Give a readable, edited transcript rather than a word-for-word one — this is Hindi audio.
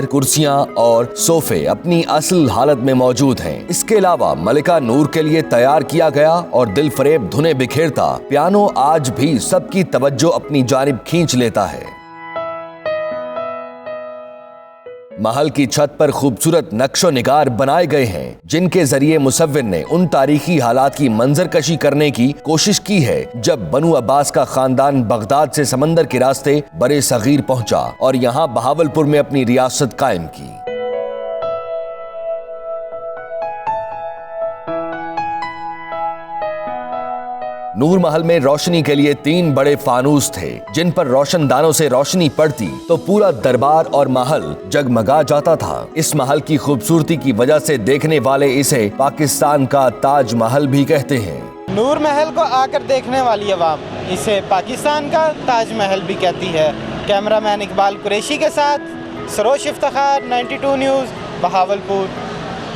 कुर्सियां और सोफे अपनी असल हालत में मौजूद हैं। इसके अलावा मलिका नूर के लिए तैयार किया गया और दिल फरेब धुनें बिखेरता पियानो आज भी सबकी तवज्जो अपनी जानिब खींच लेता है। महल की छत पर खूबसूरत नक्शो निगार बनाए गए हैं, जिनके जरिए मुसव्विर ने उन तारीखी हालात की मंजरकशी करने की कोशिश की है जब बनु अब्बास का खानदान बगदाद से समंदर के रास्ते बरे सगीर पहुंचा और यहाँ बहावलपुर में अपनी रियासत कायम की। नूर महल में रोशनी के लिए 3 बड़े फानूस थे, जिन पर रोशनदानों से रोशनी पड़ती तो पूरा दरबार और महल जगमगा जाता था। इस महल की खूबसूरती की वजह से देखने वाले इसे पाकिस्तान का ताज महल भी कहते हैं। नूर महल को आकर देखने वाली अवाम इसे पाकिस्तान का ताज महल भी कहती है। कैमरामैन इकबाल कुरैशी के साथ सरोश इफ्तिखार, 92 न्यूज़, बहावलपुर।